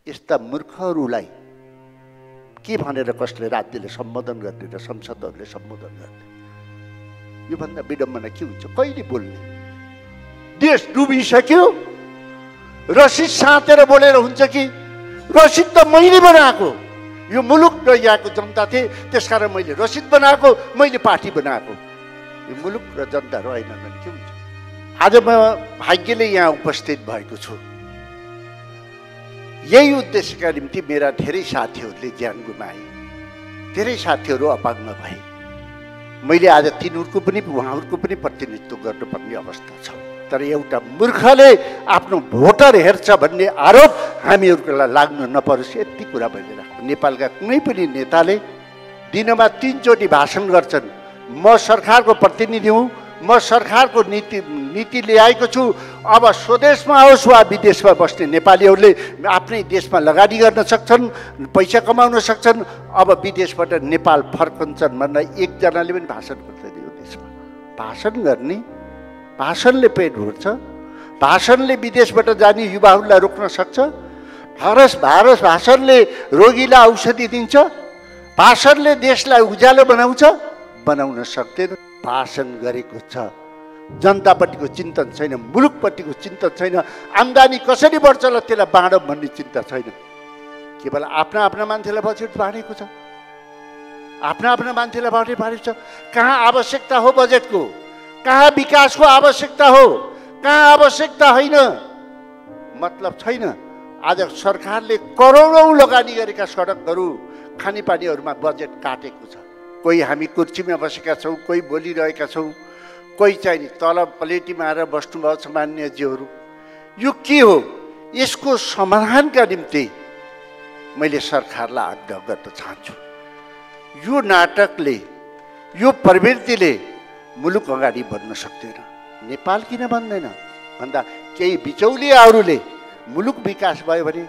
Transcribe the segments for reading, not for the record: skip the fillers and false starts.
यस्ता मूर्खहरूलाई के भनेर कसले राज्यले सम्बोधन गर्ने र संसदहरूले सम्बोधन गर्ने? योभन्दा विडम्बना के हुन्छ? कहिले बोल्ने? देश डुबिसक्यो, रसिद साँतेर बोलेर हुन्छ कि? रसिद त मैले बनाएको, यो मुलुक र यहाँको जनता थिए, त्यसकारण मैले रसिद बनाएको, मैले पार्टी बनाएको। यो मुलुक र जनता रहेन भने के हुन्छ? आज म भाग्यले यहाँ उपस्थित भएको छु। यही उद्देश्यका निम्ति मेरा धेरै साथीहरूले ज्यान गुमाए, धेरै साथीहरू अपाङ्ग भए। मैले आज तिनीहरूको पनि उहाँहरूको पनि प्रतिनिधित्व गर्नुपर्ने अवस्था छ। तर एउटा मूर्खले आफ्नो भोटर हेर्छ भन्ने आरोप हामीहरूलाई लाग्नु नपरोस्, यति कुरा मैले राख्छु। नेपालका कुनै पनि नेताले दिनमा 3 चोटि भाषण गर्छन्। म सरकारको प्रतिनिधि हुँ, म सरकारको नीति ल्याएको छु। अब स्वदेशमा आओस् वा विदेशमा बस्ने नेपालीहरूले आफ्नै देशमा लगानी गर्न सक्छन्, पैसा कमाउन सक्छन्। अब विदेशबाट नेपाल फर्कन्छन् भन्दा एकजनाले पनि भाषण गर्दैन यो देशमा। भाषण गर्ने, भाषणले पेट भर्छ, भाषणले विदेशबाट जाने युवाहरूलाई रोक्न सक्छ। भाषणले रोगीलाई औषधि दिन्छ, भाषणले देशलाई उज्यालो बनाउन सक्दैन। भाषण गरेको छ, जनतापट्टिको चिन्तन छैन, मुलुकपट्टिको चिन्तन छैन। आम्दानी कसरी बढ्छ ल त्यसलाई बाँडौँ भन्ने चिन्ता छैन। केवल आफ्ना मान्छेलाई बजेट बाँडेको छ, आफ्ना मान्छेलाई बजेट बाँडेको छ। कहाँ आवश्यकता हो बजेटको? कहाँ विकासको आवश्यकता हो? कहाँ आवश्यकता होइन? मतलब छैन। आज सरकारले करोडौँ लगानी गरेका सडकहरू, खानेपानीहरूमा बजेट काटेको छ। कोही हामी कुर्सीमा बसेका छौँ, कोही बोलिरहेका छौँ, कोही चाहिँ तल प्लेटीमा आएर बस्नुभएको छ मान्यजीहरू। यो के हो? यसको समाधानका निम्ति मैले सरकारलाई आग्रह गर्न चाहन्छु। यो नाटकले, यो प्रवृत्तिले मुलुक अगाडि बढ्न सक्दैन। नेपाल किन बन्दैन भन्दा केही बिचौलियाहरूले मुलुक विकास भयो भने,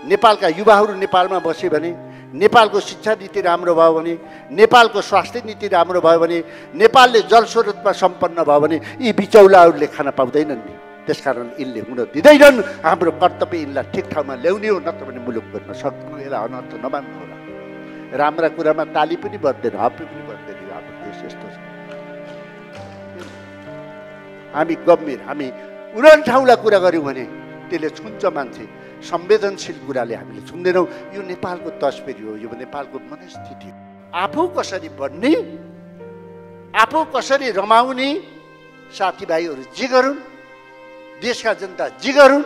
नेपालका युवाहरू नेपालमा बसे भने, नेपालको शिक्षा नीति राम्रो भयो भने, नेपालको स्वास्थ्य नीति राम्रो भयो भने, नेपालले जलस्रोतमा सम्पन्न भयो भने यी बिचौलाहरूले खान पाउँदैनन् नि। त्यसकारण यिनले हुन दिँदैनन्। हाम्रो कर्तव्य यिनलाई ठिक ठाउँमा ल्याउने हो, नत्र भने मुलुक गर्न सक्नु। यसलाई अनर्थ नमान्नु होला। राम्रा कुरामा ताली पनि बज्दैन, हप्पी पनि बज्दैन। हाम्रो देश यस्तो छ। हामी गम्भीर, हामी उडन ठाउँलाई कुरा गऱ्यौँ भने त्यसले छुन्छ मान्छे। संवेदनशील कुराले हामीले छुन्दैनौँ। यो नेपालको तस्बिर हो, यो नेपालको मनस्थिति हो। आफू कसरी बढ्ने, आफू कसरी रमाउने, साथीभाइहरू जे गरून्, देशका जनता जे गरून्,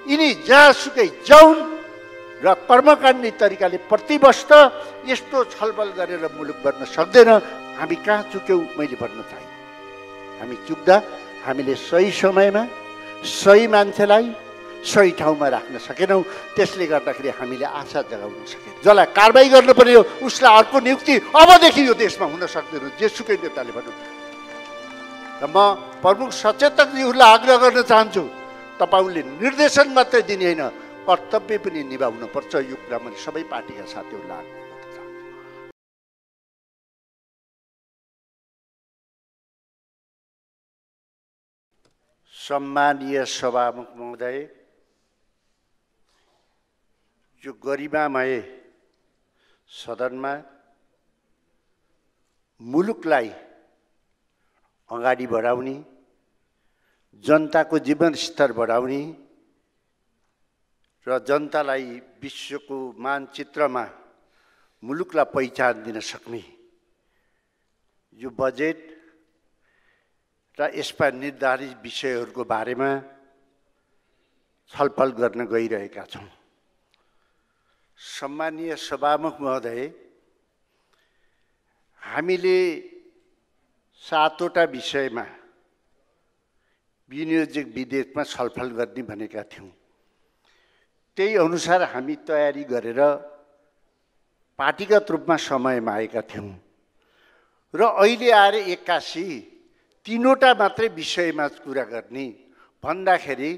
यिनी जहाँसुकै जाउन् र कर्मकाण्डी तरिकाले प्रतिवर्ष यस्तो छलफल गरेर मुलुक बढ्न सक्दैन। हामी कहाँ चुक्यौँ मैले भन्न चाहे। हामी चुक्दा हामीले सही समयमा सही मान्छेलाई सही ठाउँमा राख्न सकेनौँ। त्यसले गर्दाखेरि हामीले आशा जगाउन सकेनौँ। जसलाई कारबाही गर्नुपर्ने हो उसलाई अर्को नियुक्ति अबदेखि यो देशमा हुन सक्दैन, जेसुकै नेताले भनौँ। र म प्रमुख सचेतकजीहरूलाई आग्रह गर्न चाहन्छु, तपाईँले निर्देशन मात्रै दिने होइन, कर्तव्य पनि निभाउनु पर्छ। यो कुरा मैले सबै पार्टीका साथीहरूलाई आग्रह गर्न चाहन्छु। सम्मानीय सभामुख महोदय, यो गरिमामय सदनमा मुलुकलाई अगाडि बढाउने, जनताको जीवनस्तर बढाउने र जनतालाई विश्वको मानचित्रमा मुलुकलाई पहिचान दिन सक्ने यो बजेट र यसमा निर्धारित विषयहरूको बारेमा छलफल गर्न गइरहेका छौँ। सम्मानीय सभामुख महोदय, हामीले 7वटा विषयमा विनियोजक विधेयकमा छलफल गर्ने भनेका थियौँ। त्यही अनुसार हामी तयारी गरेर पार्टीगत रूपमा समयमा आएका थियौँ र अहिले आएर 81 3वटा मात्रै विषयमा कुरा गर्ने भन्दाखेरि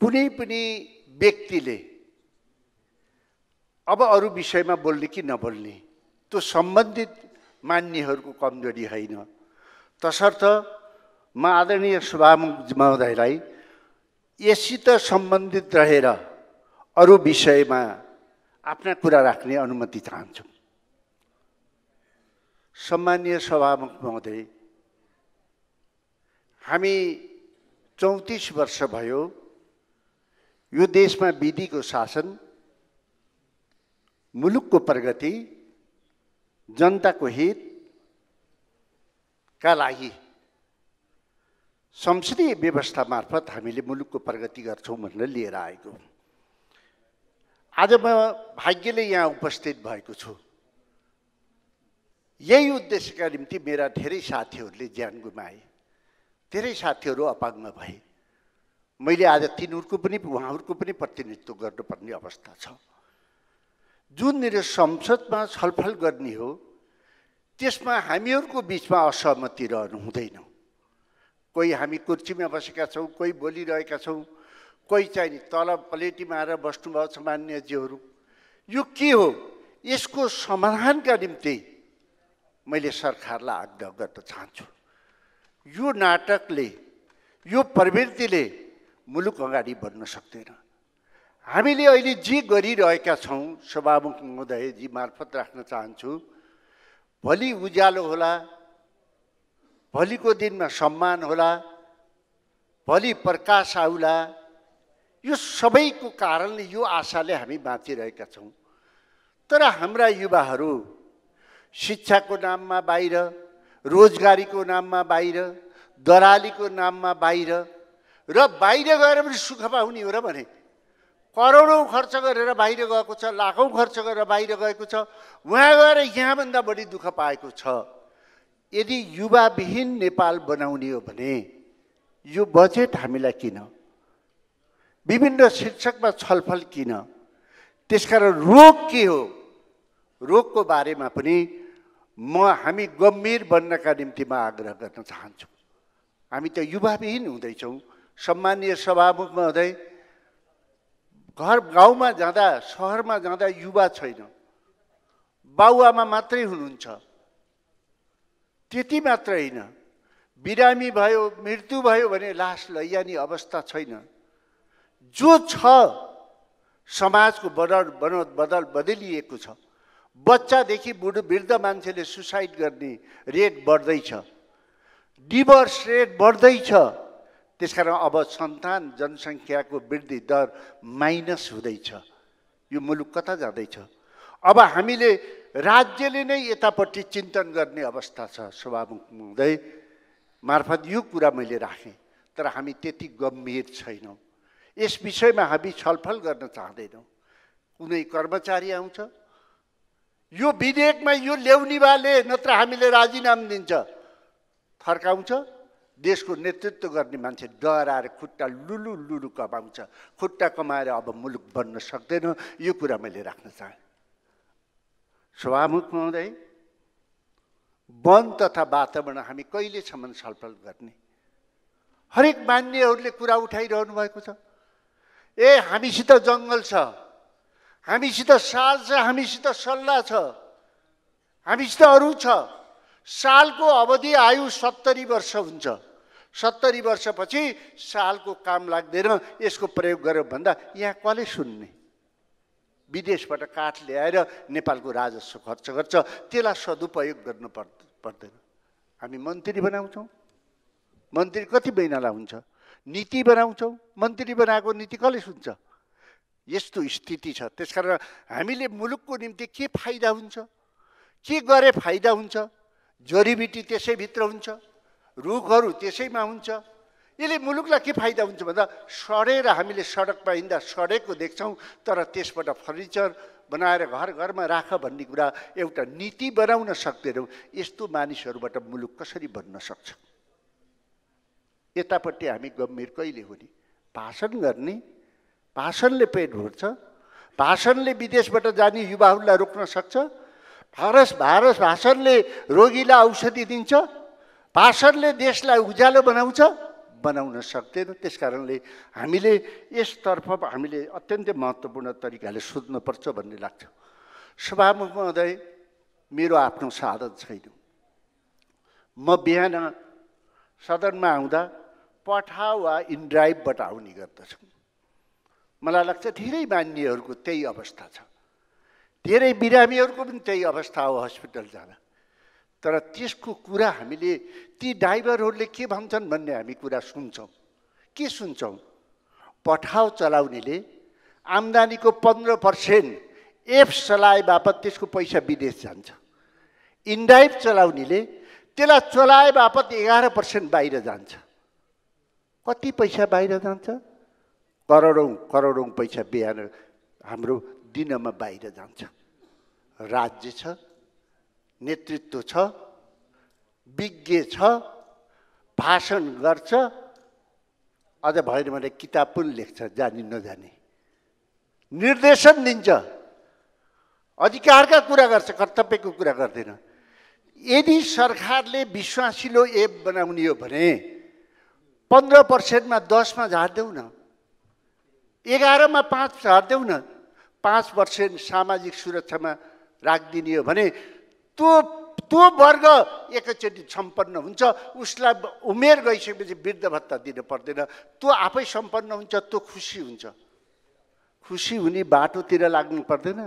कुनै पनि व्यक्तिले अब अरू विषयमा बोल्ने कि नबोल्ने त्यो सम्बन्धित मान्नेहरूको कमजोरी होइन। तसर्थ म आदरणीय सभामुख महोदयलाई यससित सम्बन्धित रहेर अरू विषयमा आफ्ना कुरा राख्ने अनुमति चाहन्छु। सम्माननीय सभामुख महोदय, हामी 34 वर्ष भयो यो देशमा विधिको शासन, मुलुकको प्रगति, जनताको हितका लागि संसदीय व्यवस्था मार्फत हामीले मुलुकको प्रगति गर्छौँ भनेर लिएर आएको। आज म भाग्यले यहाँ उपस्थित भएको छु। यही उद्देश्यका निम्ति मेरा धेरै साथीहरूले ज्यान गुमाए, धेरै साथीहरू अपाङ्ग भए। मैले आज तिनीहरूको पनि उहाँहरूको पनि प्रतिनिधित्व गर्नुपर्ने अवस्था छ। जुन मेरो संसदमा छलफल गर्ने हो त्यसमा हामीहरूको बिचमा असहमति रहनु हुँदैन। कोही हामी कुर्सीमा बसेका छौँ, कोही बोलिरहेका छौँ, कोही चाहिँ तल प्लेटीमा आएर बस्नुभएको छ मान्यज्यूहरू। यो के हो? यसको समाधानका निम्ति मैले सरकारलाई आग्रह गर्न चाहन्छु। यो नाटकले, यो प्रवृत्तिले मुलुक अगाडि बढ्न सक्दैन। हामीले अहिले जे गरिरहेका छौँ, सभामुख महोदयजी मार्फत राख्न चाहन्छु, भोलि उज्यालो होला, भोलिको दिनमा सम्मान होला, भोलि प्रकाश आउला। यो सबैको कारणले, यो आशाले हामी बाँचिरहेका छौँ। तर हाम्रा युवाहरू शिक्षाको नाममा बाहिर, रोजगारीको नाममा बाहिर, दलालीको नाममा बाहिर र बाहिर गएर पनि सुख पाउने हो र भने करोडौँ खर्च गरेर बाहिर गएको छ, लाखौँ खर्च गरेर बाहिर गएको छ, उहाँ गएर यहाँभन्दा बढी दुःख पाएको छ। यदि युवाविहीन नेपाल बनाउने हो भने यो बजेट हामीलाई किन? विभिन्न शीर्षकमा छलफल किन? त्यसकारण रोग के हो? रोगको बारेमा पनि हामी गम्भीर बन्नका निम्ति म आग्रह गर्न चाहन्छु। हामी त युवाविहीन हुँदैछौँ। सम्माननीय सभामुख महोदय, गाउँमा जाँदा, सहरमा जाँदा युवा छैन, बाउआमा मात्रै हुनुहुन्छ। त्यति मात्र होइन, बिरामी भयो, मृत्यु भयो भने लास लैजाने अवस्था छैन। जो छ समाजको बदलिएको छ। बच्चादेखि वृद्ध मान्छेले सुसाइड गर्ने रेट बढ्दैछ, डिभोर्स रेट बढ्दैछ। त्यसकारण अब सन्तान जनसङ्ख्याको वृद्धि दर माइनस हुँदैछ। यो मुलुक कता जाँदैछ? अब हामीले राज्यले नै यतापट्टि चिन्तन गर्ने अवस्था छ। सभामुख महोदय मार्फत यो कुरा मैले राखेँ, तर हामी त्यति गम्भीर छैनौँ। यस विषयमा हामी छलफल गर्न चाहँदैनौँ। कुनै कर्मचारी आउँछ, यो विधेयकमा यो ल्याउनेवाले नत्र हामीले राजीनामा दिन्छ, फर्काउँछ। देशको नेतृत्व गर्ने मान्छे डराएर खुट्टा लुलु कमाउँछ। खुट्टा कमाएर अब मुलुक बन्न सक्दैन। यो कुरा मैले राख्न चाहेँ। सभामुख महोदय, वन तथा वातावरण हामी कहिलेसम्म छलफल गर्ने? हरेक मान्यहरूले कुरा उठाइरहनु भएको छ। हामीसित जङ्गल छ, हामीसित साल छ, हामीसित सल्लाह छ, हामीसित अरू छ। सालको अवधि आयु 70 वर्ष हुन्छ। 70 वर्षपछि सालको काम लाग्दैन, यसको प्रयोग गर्यो भन्दा यहाँ कसले सुन्ने? विदेशबाट काठ ल्याएर नेपालको राजस्व खर्च गर्छ, त्यसलाई सदुपयोग गर्नु पर्दैन। हामी मन्त्री बनाउँछौँ, मन्त्री कति महिनालाई हुन्छ? नीति बनाउँछौँ, मन्त्री बनाएको नीति कसले सुन्छ? यस्तो स्थिति छ। त्यसकारण हामीले मुलुकको निम्ति के फाइदा हुन्छ, के गरे फाइदा हुन्छ? जडीबुटी त्यसैभित्र हुन्छ, रुखहरू त्यसैमा हुन्छ। यसले मुलुकलाई के फाइदा हुन्छ भन्दा सडेर हामीले सडकमा हिँड्दा सडेको देख्छौँ, तर त्यसबाट फर्निचर बनाएर घर घरमा राख भन्ने कुरा एउटा नीति बनाउन सक्दैनौँ। यस्तो मानिसहरूबाट मुलुक कसरी बन्न सक्छ? यतापट्टि हामी गम्भीर कहिले हुने? भाषण गर्ने, भाषणले पेट भर्छ, भाषणले विदेशबाट जाने युवाहरूलाई रोक्न सक्छ, भाषणले रोगीलाई औषधि दिन्छ, भाषणले देशलाई उज्यालो बनाउन सक्दैन। त्यसकारणले हामीले यसतर्फ हामीले अत्यन्तै महत्त्वपूर्ण तरिकाले सोध्नुपर्छ भन्ने लाग्छ। सभामुख महोदय, मेरो आफ्नो साधन छैन। म बिहान सदनमा आउँदा पठा वा इनड्राइभबाट आउने गर्दछु। मलाई लाग्छ धेरै मान्नेहरूको त्यही अवस्था छ, धेरै बिरामीहरूको पनि त्यही अवस्था हो हस्पिटल जाँदा। तर त्यसको कुरा हामीले ती ड्राइभरहरूले के भन्छन् भन्ने हामी कुरा सुन्छौँ। के सुन्छौँ? पठाउ चलाउनेले आम्दानीको 15% एफ चलाए बापत त्यसको पैसा विदेश जान्छ। इन्डाइभ चलाउनेले त्यसलाई चलाए बापत 11% बाहिर जान्छ। कति पैसा बाहिर जान्छ? करोडौँ करोडौँ पैसा बिहान हाम्रो दिनमा बाहिर जान्छ। राज्य छ, नेतृत्व छ, विज्ञ छ, भाषण गर्छ, अझ भएन भने किताब पनि लेख्छ जानी नजानी, निर्देशन दिन्छ, अधिकारका कुरा गर्छ, कर्तव्यको कुरा गर्दैन। यदि सरकारले विश्वासिलो एप बनाउने हो भने 15%मा 10मा झार्देऊ न, 11मा 5 झार्देऊ न, 5% सामाजिक सुरक्षामा राखिदिने हो भने त्यो वर्ग एकैचोटि सम्पन्न हुन्छ। उसलाई उमेर गइसकेपछि वृद्ध भत्ता दिन पर्दैन, त्यो आफै सम्पन्न हुन्छ, त्यो खुसी हुन्छ। खुसी हुने बाटोतिर लाग्नु पर्दैन,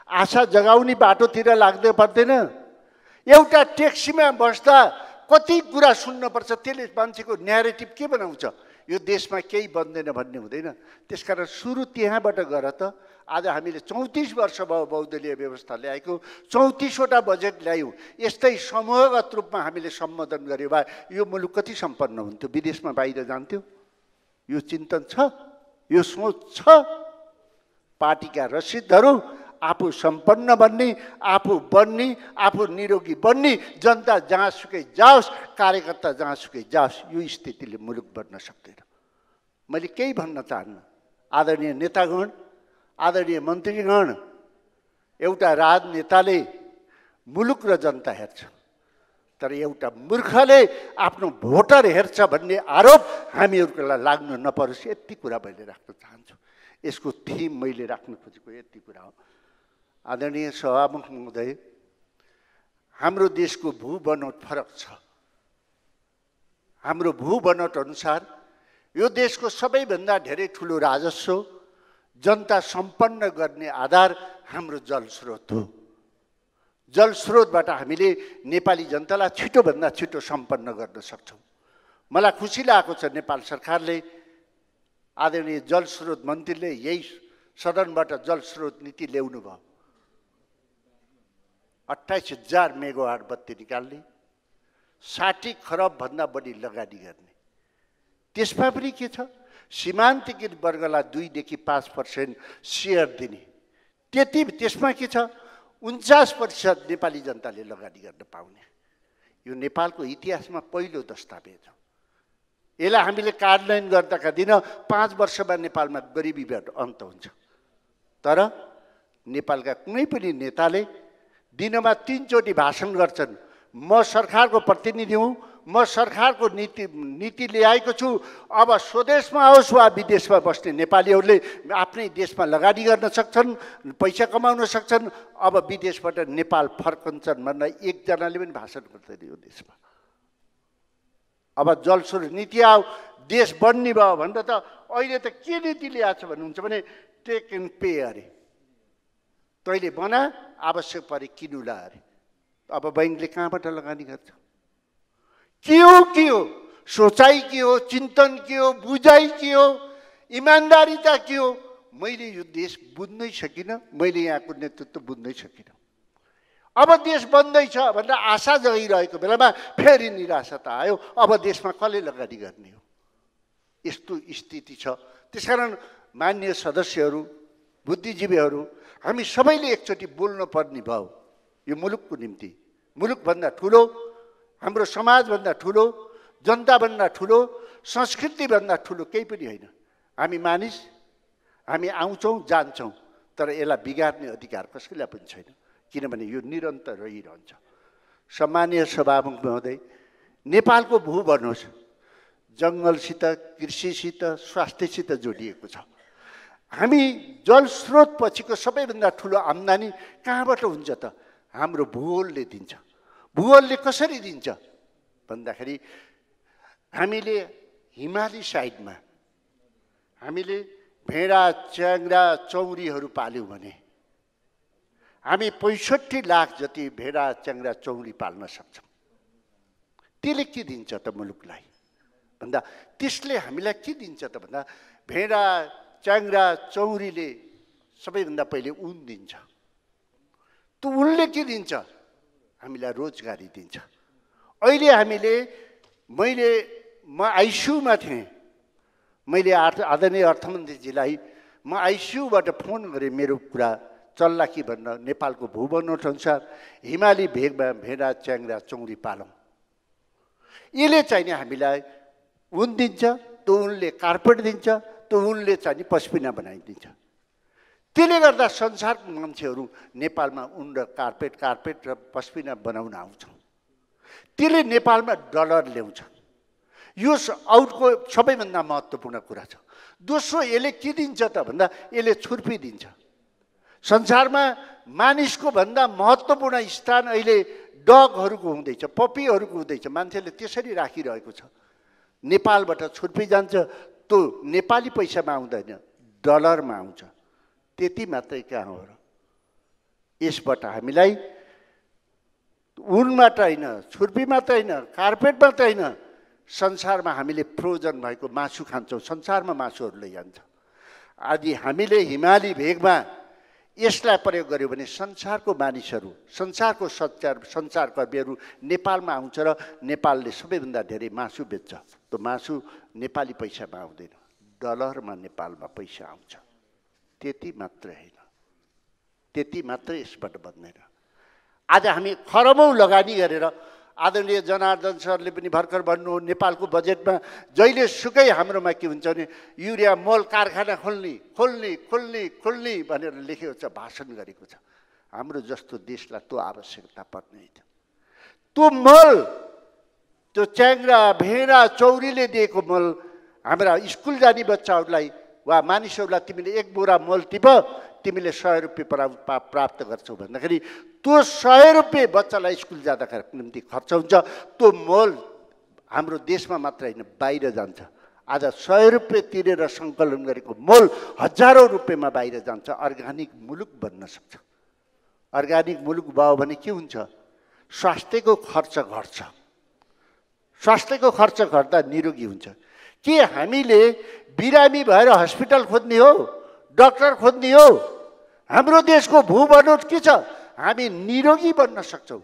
आशा जगाउने बाटोतिर लाग्नु पर्दैन। एउटा ट्याक्सीमा बस्दा कति कुरा सुन्नुपर्छ, त्यसले मान्छेको न्यारेटिभ के बनाउँछ? यो देशमा केही बन्दैन भन्ने हुँदैन। त्यसकारण सुरु त्यहाँबाट गर त। आज हामीले 34 वर्ष भयो बहुदलीय व्यवस्था ल्याएको, 34वटा बजेट ल्यायौँ। यस्तै समूहगत रूपमा हामीले सम्बोधन गर्यो भए यो मुलुक कति सम्पन्न हुन्थ्यो, विदेशमा बाहिर जान्थ्यो? यो चिन्तन छ, यो सोच छ। पार्टीका रसिदहरू आफू सम्पन्न बन्ने, आफू बन्ने, आफू निरोगी बन्ने, जनता जहाँसुकै जाओस्, कार्यकर्ता जहाँसुकै जाओस्, यो स्थितिले मुलुक बन्न सक्दैन। मैले केही भन्न चाहन्न। आदरणीय नेतागण, आदरणीय मन्त्रीगण, एउटा राजनेताले मुलुक र जनता हेर्छ, तर एउटा मूर्खले आफ्नो भोटर हेर्छ भन्ने आरोप हामीहरूलाई लाग्नु नपरोस्। यति कुरा मैले राख्न चाहन्छु। यसको थिम मैले राख्न खोजेको यति कुरा हो। आदरणीय सभामुख महोदय, हाम्रो देशको भूबनोट फरक छ। हाम्रो भूबनोट अनुसार यो देशको सबैभन्दा धेरै ठुलो राजस्व, जनता सम्पन्न गर्ने आधार हाम्रो जलस्रोत हो। जलस्रोतबाट हामीले नेपाली जनतालाई छिटोभन्दा छिटो सम्पन्न गर्न सक्छौँ। मलाई खुसी लागेको छ नेपाल सरकारले, आदरणीय जलस्रोत मन्त्रीले यही सदनबाट जलस्रोत नीति ल्याउनु भयो। 28,000 मेगावाट बत्ती निकाल्ने, 60 खरबभन्दा बढी लगानी गर्ने। त्यसमा पनि के छ? सीमान्तकृत वर्गलाई 2 देखि 5% सेयर दिने। त्यसमा के छ? 49% नेपाली जनताले लगानी गर्न पाउने। यो नेपालको इतिहासमा पहिलो दस्तावेज हो। यसलाई हामीले कार्यान्वयन गर्दाका दिन 5 वर्षमा नेपालमा गरिबीबाट अन्त हुन्छ। तर नेपालका कुनै पनि नेताले दिनमा 3 चोटि भाषण गर्छन्, म सरकारको प्रतिनिधि हुँ, म सरकारको नीति ल्याएको छु, अब स्वदेशमा आओस् वा विदेशमा बस्ने नेपालीहरूले आफ्नै देशमा लगानी गर्न सक्छन्, पैसा कमाउन सक्छन्, अब विदेशबाट नेपाल फर्कन्छन् भनेर एकजनाले पनि भाषण गर्दैन यो देशमा। अब जलस्रोत नीति आऊ, देश बन्ने भयो भन्दा त अहिले त के नीति ल्याएको छ भन्नुहुन्छ भने टेक एन्ड पे अरे। तैँले बना, आवश्यक परे किनुला अरे। अब बैङ्कले कहाँबाट लगानी गर्छ? के हो सोचाइ, के हो चिन्तन, के हो बुझाइ, के हो इमान्दारिता, के हो? मैले यो देश बुझ्नै सकिनँ, मैले यहाँको नेतृत्व बुझ्नै सकिनँ। अब देश बन्दैछ भनेर आशा जगाइरहेको बेलामा फेरि निराशा त आयो। अब देशमा कसले लगानी गर्ने हो? यस्तो स्थिति छ। त्यसकारण माननीय सदस्यहरू, बुद्धिजीवीहरू, हामी सबैले एकचोटि बोल्नु पर्ने भयो यो मुलुकको निम्ति। मुलुकभन्दा ठुलो, हाम्रो समाजभन्दा ठुलो, जनताभन्दा ठुलो, संस्कृतिभन्दा ठुलो केही पनि होइन। हामी मानिस, हामी आउँछौँ जान्छौँ, तर यसलाई बिगार्ने अधिकार कसैलाई पनि छैन, किनभने यो निरन्तर रहिरहन्छ। सम्मानीय सभामुख महोदय, नेपालको भूबनोट जङ्गलसित, कृषिसित, स्वास्थ्यसित जोडिएको छ। हामी जलस्रोत पछिको सबैभन्दा ठुलो आम्दानी कहाँबाट हुन्छ त? हाम्रो भूगोलले दिन्छ। भूगोलले कसरी दिन्छ भन्दाखेरि हामीले हिमाली साइडमा, हामीले भेडा च्याङ्रा चौरीहरू पाल्यौँ भने हामी 65 लाख जति भेडा च्याङ्रा चौरी पाल्न सक्छौँ। त्यसले के दिन्छ त मुलुकलाई भन्दा, त्यसले हामीलाई के दिन्छ त भन्दा, भेडा च्याङ्रा चौरीले सबैभन्दा पहिले ऊन दिन्छ। त्यो ऊनले के दिन्छ? हामीलाई रोजगारी दिन्छ। अहिले म आइसियुमा थिएँ। मैले आदरणीय अर्थमन्त्रीजीलाई म आइसियुबाट फोन गरेँ, मेरो कुरा चल्ला कि भनेर। नेपालको भूबनोट अनुसार हिमाली भेगमा भेडा च्याङ्रा चौरी पालौँ। यसले चाहिँ हामीलाई ऊन दिन्छ, त्यो ऊनले कार्पेट दिन्छ, त्यो ऊनले चाहिँ पस्मिना बनाइदिन्छ। त्यसले गर्दा संसारको मान्छेहरू नेपालमा ऊन र कार्पेट र पस्मिना बनाउन आउँछन्। त्यसले नेपालमा डलर ल्याउँछ। यो आउटको सबैभन्दा महत्त्वपूर्ण कुरा छ। दोस्रो, यसले के दिन्छ त भन्दा, यसले छुर्पी दिन्छ। संसारमा मानिसको भन्दा महत्त्वपूर्ण स्थान अहिले डगहरूको हुँदैछ, पपीहरूको हुँदैछ। मान्छेले त्यसरी राखिरहेको छ। नेपालबाट छुर्पी जान्छ, त्यो नेपाली पैसामा आउँदैन, डलरमा आउँछ। त्यति मात्रै कहाँ हो र? यसबाट हामीलाई ऊन मात्र होइन, छुर्पी मात्र होइन, कार्पेट मात्र होइन, संसारमा हामीले फ्रोजन भएको मासु खान्छौँ। संसारमा मासुहरू लैजान्छ। आदि हामीले हिमाली भेगमा यसलाई प्रयोग गर्यो भने संसारको मानिसहरू, संसारको सञ्चारकर्मीहरू नेपालमा आउँछ र नेपालले सबैभन्दा धेरै मासु बेच्छ। त्यो मासु नेपाली पैसामा आउँदैन, डलरमा नेपालमा पैसा आउँछ। त्यति मात्रै होइन, त्यति मात्रै यसबाट बन्दैन। आज हामी खरबौँ लगानी गरेर, आदरणीय जनार्दन सरले पनि भर्खर भन्नु, नेपालको बजेटमा जहिले सुकै हाम्रोमा के हुन्छ भने युरिया मल कारखाना खोल्ने भनेर लेखेको छ, भाषण गरेको छ। हाम्रो जस्तो देशलाई त्यो आवश्यकता पर्ने होइन। त्यो मल, त्यो च्याङ्रा भेडा चौरीले दिएको मल हाम्रा स्कुल जाने बच्चाहरूलाई वा मानिसहरूलाई तिमीले 1 बोरा मल टिप, तिमीले 100 रुपियाँ प्राप्त गर्छौ भन्दाखेरि त्यो 100 रुपियाँ बच्चालाई स्कुल जाँदाखेरि निम्ति खर्च हुन्छ। त्यो मल हाम्रो देशमा मात्र होइन, बाहिर जान्छ। आज 100 रुपियाँ तिरेर सङ्कलन गरेको मल हजारौँ रुपियाँमा बाहिर जान्छ। अर्ग्यानिक मुलुक बन्न सक्छ। अर्ग्यानिक मुलुक भयो भने के हुन्छ? स्वास्थ्यको खर्च घट्छ। स्वास्थ्यको खर्च घट्दा निरोगी हुन्छ। के हामीले बिरामी भएर हस्पिटल खोज्ने हो, डाक्टर खोज्ने हो? हाम्रो देशको भूबनोट के छ? हामी निरोगी बन्न सक्छौँ।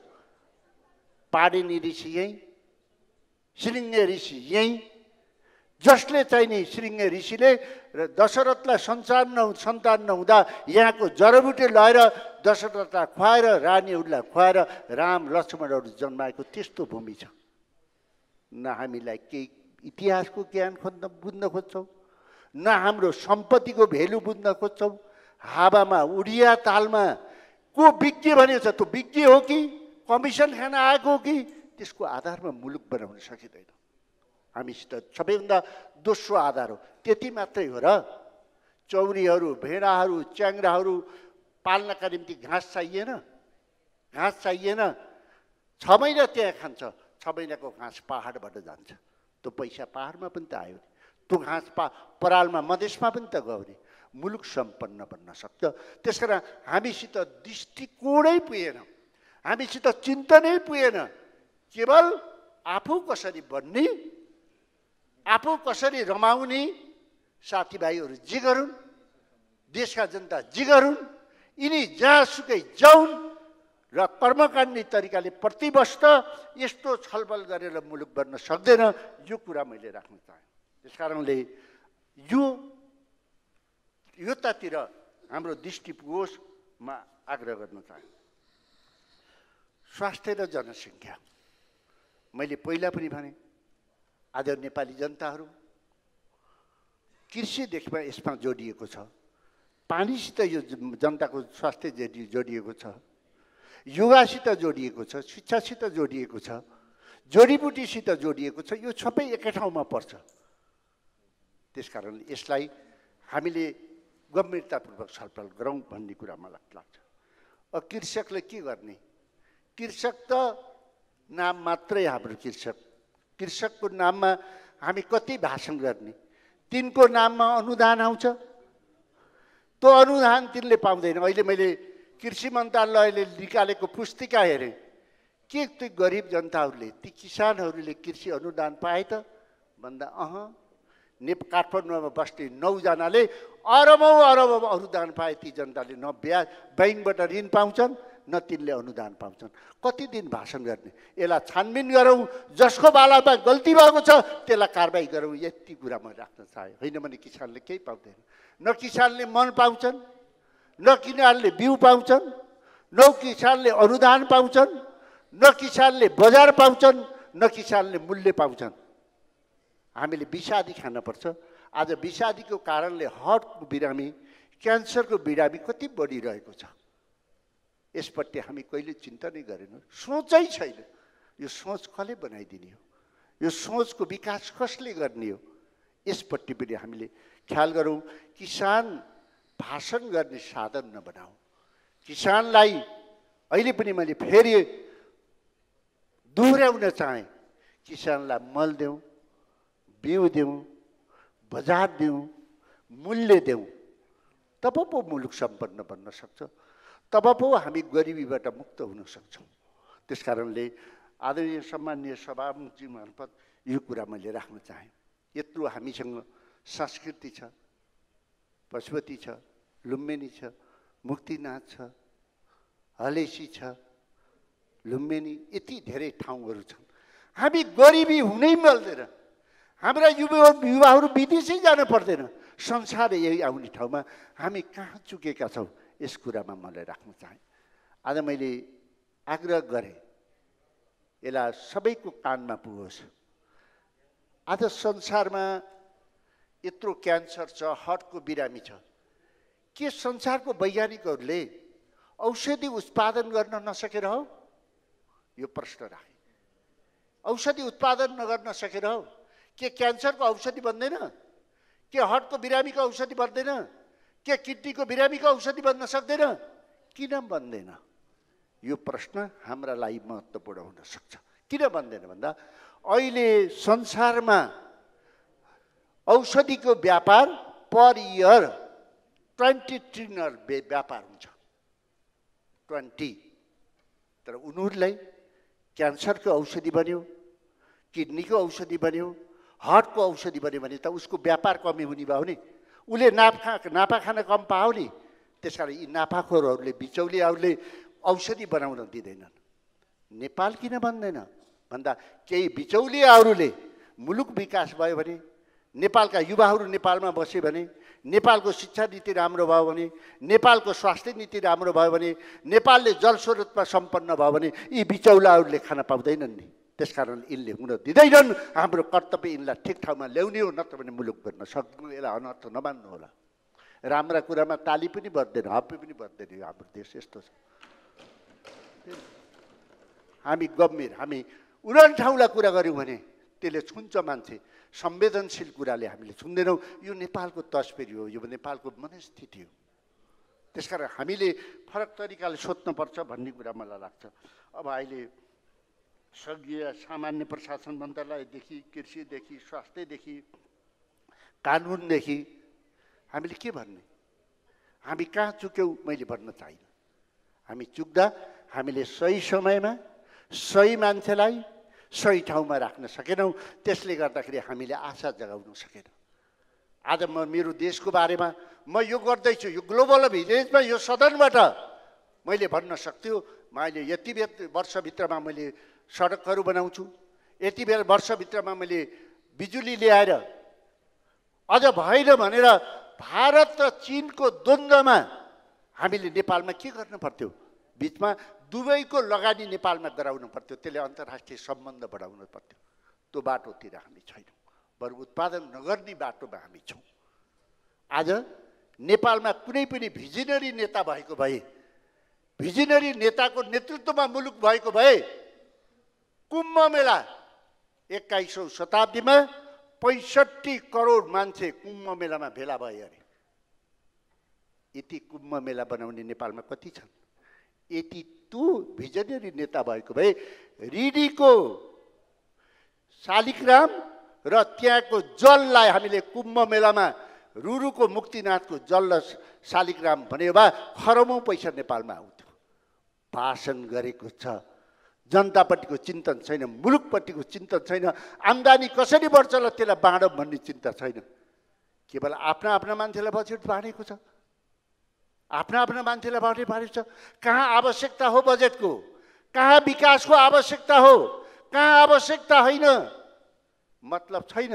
पाणिनि ऋषि यहीँ, श्रृङ्गे ऋषि यहीँ, जसले चाहिँ नि श्रृङ्गे ऋषिले दशरथलाई सन्तान नहुँदा यहाँको जडीबुटी लगाएर दशरथलाई खुवाएर, रानीहरूलाई खुवाएर राम लक्ष्मणहरू जन्माएको त्यस्तो भूमि छ। न हामीलाई केही इतिहासको ज्ञान बुझ्न खोज्छौँ, न हाम्रो सम्पत्तिको भेल्यु बुझ्न खोज्छौँ। हावामा उडिया तालमा को विज्ञ भनेको छ, त्यो विज्ञ हो कि कमिसन खान आएको हो कि, त्यसको आधारमा मुलुक बनाउन सकिँदैन। हामीसित सबैभन्दा दोस्रो आधार हो। त्यति मात्रै हो र? चौरीहरू, भेडाहरू, च्याङ्राहरू पाल्नका निम्ति घाँस चाहिएन? घाँस चाहिएन? 6 महिना त्यहाँ खान्छ। 6 महिनाको घाँस पहाडबाट जान्छ। त्यो पैसा पहाडमा पनि त आयो। त्यो घाँस परालमा मधेसमा पनि त गयो नि। मुलुक सम्पन्न बन्न सक्छ। त्यसकारण हामीसित दृष्टिकोणै पुगेन, हामीसित चिन्तनै पुगेन। केवल आफू कसरी बन्ने, आफू कसरी रमाउने, साथीभाइहरू जे गरून्, देशका जनता जे गरून्, यिनी जहाँसुकै जाउन् र कर्मकाण्डी तरिकाले प्रतिवर्ष यस्तो छलफल गरेर मुलुक बन्न सक्दैन। यो कुरा मैले राख्न चाहेँ। त्यसकारणले योतातिर हाम्रो दृष्टि पुगोस्, म आग्रह गर्न चाहेँ। स्वास्थ्य र जनसङ्ख्या, मैले पहिला पनि भने, आज नेपाली जनताहरू कृषिदेखिमा यसमा जोडिएको छ। पानीसित यो जनताको स्वास्थ्य जोडिएको छ, योगासित जोडिएको छ, शिक्षासित जोडिएको छ, जडीबुटीसित जोडिएको छ। यो सबै एकै ठाउँमा पर्छ। त्यसकारण यसलाई हामीले गम्भीरतापूर्वक छलफल गरौँ भन्ने कुरा मलाई लाग्छ। अब कृषकले के गर्ने? कृषक त नाम मात्रै हाम्रो कृषक। कृषकको नाममा हामी कति भाषण गर्ने? तिनको नाममा अनुदान आउँछ, त्यो अनुदान तिनले पाउँदैन। अहिले मैले कृषि मन्त्रालयले निकालेको पुस्तिका हेरेँ, के त्यो गरिब जनताहरूले, ती किसानहरूले कृषि अनुदान पाए त भन्दा काठमाडौँमा बस्ने 9 जनाले अरबौँ अरबौँ अनुदान पाए। ती जनताले न ब्याङ्कबाट ऋण पाउँछन्, न तिनले अनुदान पाउँछन्। कति दिन भाषण गर्ने? यसलाई छानबिन गरौँ, जसको बालामा गल्ती भएको छ त्यसलाई कारबाही गरौँ, यति कुरा म राख्न चाहेँ। होइन भने किसानले केही पाउँदैन। न किसानले मन पाउँछन्, न किसानले बिउ पाउँछन्, न किसानले अनुदान पाउँछन्, न किसानले बजार पाउँछन्, न किसानले मूल्य पाउँछन्। हामीले विषादी खानुपर्छ। आज विषादीको कारणले हार्टको बिरामी, क्यान्सरको बिरामी कति बढिरहेको छ। यसपट्टि हामी कहिले चिन्ता नै गरेनौँ। सोचै छैन। यो सोच कसले बनाइदिने हो? यो सोचको विकास कसले गर्ने हो? यसपट्टि पनि हामीले ख्याल गरौँ। किसान भाषण गर्ने साधन नबनाऊ। किसानलाई अहिले पनि मैले फेरि दोहोऱ्याउन चाहेँ, किसानलाई मल देऊ, बिउ देऊ, बजार देऊ, मूल्य देऊ, तब पो मुलुक सम्पन्न बन्न सक्छ, तब पो हामी गरिबीबाट मुक्त हुन सक्छौँ। त्यसकारणले आदरणीय सम्माननीय सभामुखजी मार्फत यो कुरा मैले राख्न चाहेँ। यत्रो हामीसँग संस्कृति छ, पशुपति छ, लुम्बिनी छ, मुक्तिनाथ छ, हलेसी छ, लुम्बिनी, यति धेरै ठाउँहरू छन्। हामी गरिबी हुनै मिल्दैन। हाम्रा युवाहरू विदेशै जानु पर्दैन। संसार यही आउने ठाउँमा हामी कहाँ चुकेका छौँ? यस कुरामा मलाई राख्न चाहेँ। आज मैले आग्रह गरेँ, यसलाई सबैको कानमा पुगोस्। आज संसारमा यत्रो क्यान्सर छ, हार्टको बिरामी छ, के संसारको वैज्ञानिकहरूले औषधि उत्पादन गर्न नसकेर हो? यो प्रश्न राखेँ। औषधि उत्पादन नगर्न सकेर हो? के क्यान्सरको औषधि बन्दैन? के हार्टको बिरामीको औषधि बन्दैन? के किडनीको बिरामीको औषधि बन्न सक्दैन? किन बन्दैन? यो प्रश्न हाम्रा लागि महत्त्वपूर्ण हुन सक्छ। किन बन्दैन भन्दा अहिले संसारमा औषधिको व्यापार पर इयर 20 ट्रिलियन व्यापार हुन्छ। 20। तर उनीहरूलाई क्यान्सरको औषधि बन्यो, किडनीको औषधि बन्यो, हार्टको औषधि बन्यो भने त उसको व्यापार कमी हुने भयो नि। उसले नाफा खान कम पायो नि। त्यसकारण यी नाफाखोरहरूले, बिचौलियाहरूले औषधि बनाउन दिँदैनन्। नेपाल किन बन्दैन भन्दा केही बिचौलियाहरूले मुलुक विकास भयो भने, नेपालका युवाहरू नेपालमा बसे भने, नेपालको शिक्षा नीति राम्रो भयो भने, नेपालको स्वास्थ्य नीति राम्रो भयो भने, नेपालले जलस्रोतमा सम्पन्न भयो भने यी बिचौलियाहरूले खान पाउँदैनन् नि। त्यसकारण यिनले हुन दिँदैनन्। हाम्रो कर्तव्य यिनलाई ठिक ठाउँमा ल्याउने हो, नत्र भने मुलुक बन्न सक्दैन। यसलाई अनर्थ नमान्नु होला। राम्रा कुरामा ताली पनि बज्दैन, हप्पी पनि बज्दैन। हाम्रो देश यस्तो छ। हामी गम्भीर, हामी उडन ठाउँलाई कुरा गऱ्यौँ भने त्यसले छुन्छ मान्छे। संवेदनशील कुराले हामीले छुन्दैनौँ। यो नेपालको तस्बिर हो, यो नेपालको मनस्थिति हो। त्यसकारण हामीले फरक तरिकाले सोध्नुपर्छ भन्ने कुरा मलाई लाग्छ। अब अहिले संघीय सामान्य प्रशासन मन्त्रालयदेखि, कृषिदेखि, स्वास्थ्यदेखि, कानुनदेखि हामीले के भन्ने? हामी कहाँ चुक्यौँ मैले भन्न चाहिन्न। हामी चुक्दा हामीले सही समयमा सही मान्छेलाई सही ठाउँमा राख्न सकेनौँ। त्यसले गर्दाखेरि हामीले आशा जगाउन सकेनौँ। आज म मेरो देशको बारेमा म यो गर्दैछु, यो ग्लोबल भिलेजमा यो सदनबाट मैले भन्न सक्थ्यो, मैले यति वर्षभित्रमा मैले सडकहरू बनाउँछु, यति बेला वर्षभित्रमा मैले बिजुली ल्याएर, अझ भएन भनेर भारत र चीनको द्वन्द्वमा हामीले नेपालमा के गर्नु पर्थ्यो? बिचमा दुबईको लगानी नेपालमा गराउनु पर्थ्यो। त्यसले अन्तर्राष्ट्रिय सम्बन्ध बढाउनु पर्थ्यो। त्यो बाटोतिर हामी छैनौँ, बरु उत्पादन नगर्ने बाटोमा हामी छौँ। आज नेपालमा कुनै पनि भिजनरी नेता भएको भए, भिजनरी नेताको नेतृत्वमा मुलुक भएको भए कुम्भ मेला 21औं शताब्दीमा 65 करोड मान्छे कुम्भ मेलामा भेला भए अरे। यति कुम्भ मेला बनाउने नेपालमा कति छन्? यति त्यो भिजनरी नेता भएको भए रिडीको शालिग्राम र त्यहाँको जललाई हामीले कुम्भ मेलामा रुरुको मुक्तिनाथको जल शालिग्राम भने भए खरबौँ पैसा नेपालमा आउँथ्यो। भाषण गरेको छ, जनतापट्टिको चिन्तन छैन, मुलुकपट्टिको चिन्तन छैन, आम्दानी कसरी बढ्छ ल त्यसलाई बाँडौँ भन्ने चिन्ता छैन। केवल आफ्ना आफ्ना मान्छेलाई बजेट बाँडेको छ, आफ्ना आफ्ना मान्छेलाई बजेट बाँडेको छ। कहाँ आवश्यकता हो बजेटको, कहाँ विकासको आवश्यकता हो, कहाँ आवश्यकता होइन, मतलब छैन।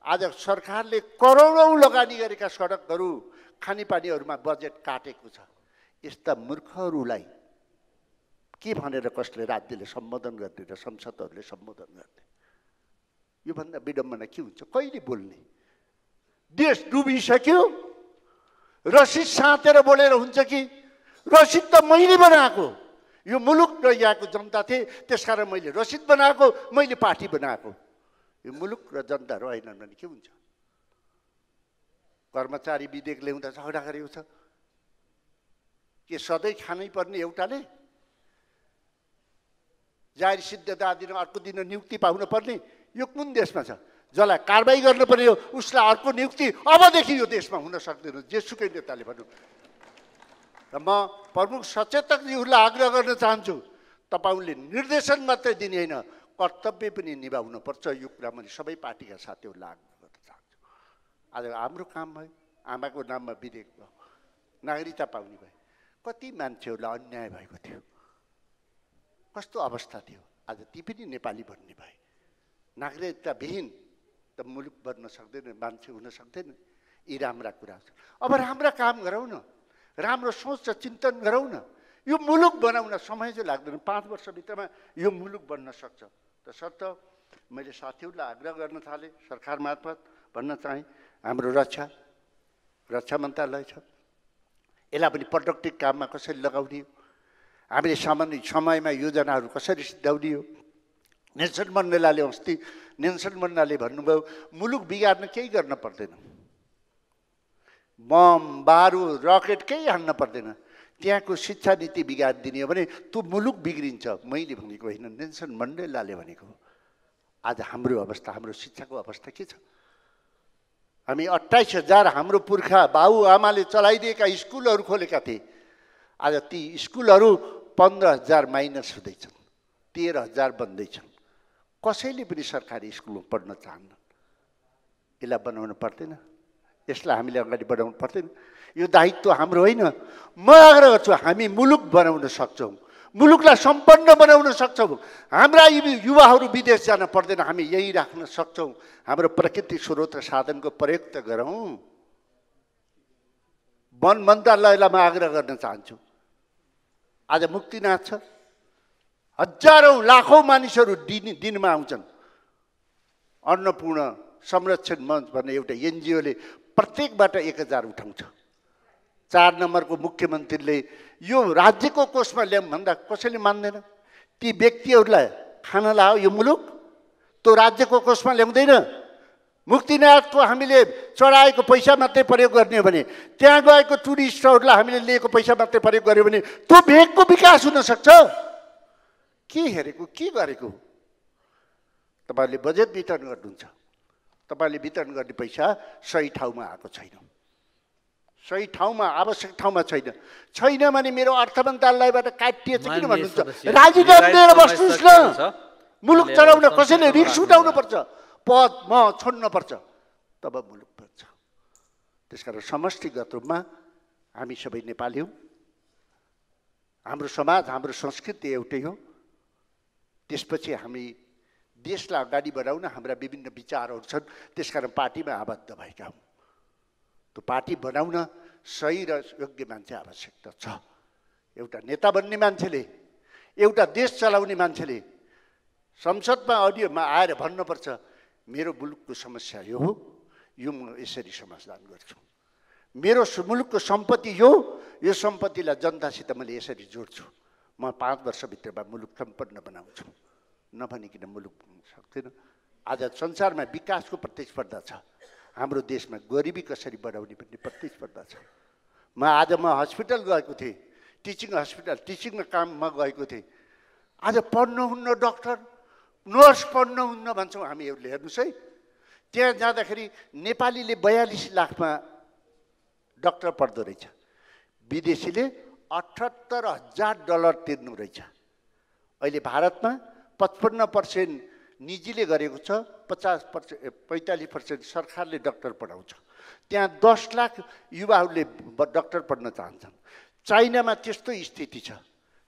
आज सरकारले करोडौँ लगानी गरेका सडकहरू खानेपानीहरूमा बजेट काटेको छ। यस्ता मूर्खहरूलाई के भनेर कसले राज्यले सम्बोधन गर्ने र संसदहरूले सम्बोधन गर्ने? योभन्दा विडम्बना के हुन्छ? कहिले बोल्ने? देश डुबिसक्यो, रसिद साँतेर बोलेर हुन्छ कि? रसिद त मैले बनाएको, यो मुलुक र यहाँको जनता थिए, त्यसकारण मैले रसिद बनाएको, मैले पार्टी बनाएको। यो मुलुक र जनता रहेनन् भने के हुन्छ? कर्मचारी विधेयक ल्याउँदा झगडा गरेको छ के सधैँ खानै पर्ने एउटाले? जारी सिद्धता दिन अर्को दिन नियुक्ति पाउन पर्ने? यो कुन देशमा छ? जसलाई कारबाही गर्नुपर्ने हो उसलाई अर्को नियुक्ति अबदेखि यो देशमा हुन सक्दैन, जेसुकै नेताले भन्नु। र म प्रमुख सचेतकजीहरूलाई आग्रह गर्न चाहन्छु, तपाईँले निर्देशन मात्रै दिने होइन, कर्तव्य पनि निभाउनु पर्छ। यो कुरा मैले सबै पार्टीका साथीहरूलाई आग्रह गर्न चाहन्छु। आज हाम्रो काम भयो, आमाको नाममा विधेयक भयो, नागरिकता पाउने भयो, कति मान्छेहरूलाई अन्याय भएको थियो, कस्तो अवस्था थियो। आज ती पनि नेपाली बन्ने भए। नागरिकताविहीन त मुलुक बन्न सक्दैन, मान्छे हुन सक्दैन। यी राम्रा कुरा छ। अब राम्रा काम गरौँ न, राम्रो सोच र चिन्तन गरौँ न। यो मुलुक बनाउन समय चाहिँ लाग्दैन, 5 वर्षभित्रमा यो मुलुक बन्न सक्छ। तसर्थ मैले साथीहरूलाई आग्रह गर्न थालेँ, सरकार मार्फत भन्न चाहेँ, हाम्रो रक्षा मन्त्रालय छ, यसलाई पनि प्रोडक्टिभ काममा कसरी लगाउने हो, हामीले सामान्य समयमा योजनाहरू कसरी सिद्ध्याउने हो। नेल्सन मण्डेलाले अस्ति भन्नुभयो, मुलुक बिगार्न केही गर्न पर्दैन, बम बारुद रकेट केही हान्न पर्दैन, त्यहाँको शिक्षा नीति बिगारिदिने हो भने त्यो मुलुक बिग्रिन्छ। मैले भनेको होइन, नेल्सन मण्डेलाले भनेको। आज हाम्रो अवस्था, हाम्रो शिक्षाको अवस्था के छ? हामी 28,000 हाम्रो पुर्खा बाबुआमाले चलाइदिएका स्कुलहरू खोलेका थिए। आज ती स्कुलहरू 15,000 माइनस हुँदैछन्, 13,000 बन्दैछन्। कसैले पनि सरकारी स्कुलमा पढ्न चाहन्न। यसलाई बनाउनु पर्दैन, यसलाई हामीले अगाडि बढाउनु पर्दैन। यो दायित्व हाम्रो होइन। म आग्रह गर्छु, हामी मुलुक बनाउन सक्छौँ, मुलुकलाई सम्पन्न बनाउन सक्छौँ। हाम्रा युवाहरू विदेश जान पर्दैन, हामी यही राख्न सक्छौँ। हाम्रो प्राकृतिक स्रोत र साधनको प्रयोग त गरौँ। वन मन्त्रालयलाई म आग्रह गर्न चाहन्छु, आज मुक्तिनाथ छ, हजारौँ लाखौँ मानिसहरू दिनमा आउँछन्। अन्नपूर्ण संरक्षण मञ्च भन्ने एउटा एनजिओले प्रत्येकबाट 1,000 उठाउँछ। 4 नम्बरको मुख्यमन्त्रीले यो राज्यको कोषमा ल्याउँ भन्दा कसैले मान्दैन। ती व्यक्तिहरूलाई खान लाओ यो मुलुक, त्यो राज्यको कोषमा ल्याउँदैन। मुक्तिनाथको हामीले चढाएको पैसा मात्रै प्रयोग गर्ने हो भने, त्यहाँ गएको टुरिस्टहरूलाई हामीले लिएको पैसा मात्रै प्रयोग गर्यो भने त्यो भेगको विकास हुन सक्छ। के हेरेको, के गरेको? तपाईँले बजेट वितरण गर्नुहुन्छ, तपाईँले वितरण गर्ने पैसा सही ठाउँमा आएको छैन, सही ठाउँमा आवश्यक ठाउँमा छैन। छैन भने मेरो अर्थ मन्त्रालयबाट काटिएछ किन भन्नुहुन्छ? राजीनामा दिएर बस्नुहोस् न। मुलुक चलाउन कसैले रिस्क उठाउनु पर्छ, पद म छोड्नु पर्छ, तब मुलुक बन्छ। त्यसकारण समष्टिगत रूपमा हामी सबै नेपाली हौँ, हाम्रो समाज हाम्रो संस्कृति एउटै हो। त्यसपछि हामी देशलाई अगाडि बढाउन हाम्रा विभिन्न विचारहरू छन्, त्यसकारण पार्टीमा आबद्ध भएका हौँ। त्यो पार्टी बनाउन सही र योग्य मान्छे आवश्यकता छ। एउटा नेता बन्ने मान्छेले, एउटा देश चलाउने मान्छेले संसदमा अडियोमा आएर भन्नुपर्छ, मेरो मुलुकको समस्या यो हो, यो म यसरी समाधान गर्छु। मेरो मुलुकको सम्पत्ति यो सम्पत्तिलाई जनतासित मैले यसरी जोड्छु। म 5 वर्षभित्रमा मुलुक सम्पन्न बनाउँछु। नभनिकन मुलुक बन्न सक्दैन। आज संसारमा विकासको प्रतिस्पर्धा छ, हाम्रो देशमा गरिबी कसरी बढाउने भन्ने प्रतिस्पर्धा छ। म हस्पिटल गएको थिएँ, टिचिङ हस्पिटल, टिचिङमा काममा गएको थिएँ। आज पढ्नुहुन्न डक्टर, नर्स पढ्नुहुन्न भन्छौँ हामीहरूले। हेर्नुहोस् है, त्यहाँ जाँदाखेरि नेपालीले 42 लाखमा डाक्टर पढ्दो रहेछ। विदेशीले $78,000 तिर्नु रहेछ। अहिले भारतमा 55% निजीले गरेको छ, 45% सरकारले डाक्टर पढाउँछ। त्यहाँ 10 लाख युवाहरूले डाक्टर पढ्न चाहन्छन्। चाइनामा त्यस्तो स्थिति छ।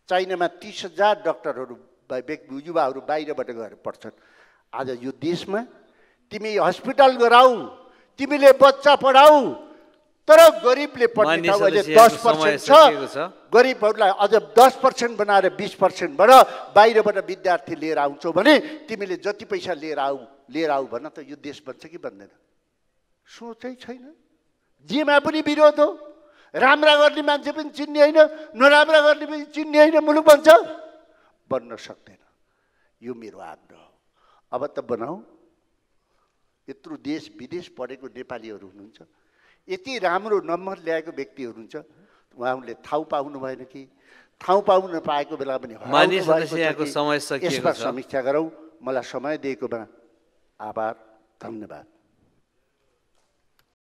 चाइनामा 30,000 डाक्टरहरू युवाहरू बाहिरबाट गएर पढ्छन्। आज यो देशमा तिमी हस्पिटल गराऊ, तिमीले बच्चा पढाऊ, तर गरिबले पढ्ने ठाउँ अहिले 10% छ। गरिबहरूलाई अझ 10% बनाएर 20%बाट बाहिरबाट विद्यार्थी लिएर आउँछौ भने तिमीले जति पैसा लिएर आऊ भन त यो देश बन्छ कि बन्दैन? सोचै छैन। जेमा पनि विरोध हो। राम्रा गर्ने मान्छे पनि चिन्ने होइन, नराम्रा गर्ने पनि चिन्ने होइन, मुलुक बन्छ? बन्न सक्दैन। यो मेरो आग्रह हो। अब त बनाऊ। यत्रो देश विदेश पढेको नेपालीहरू हुनुहुन्छ, यति राम्रो नम्बर ल्याएको व्यक्तिहरू हुन्छ, उहाँहरूले ठाउँ पाउनु भएन कि? ठाउँ पाउन पाएको बेला पनि समय सकिएको छ। यसमा समीक्षा गरौँ। मलाई समय दिएकोमा आभार, धन्यवाद।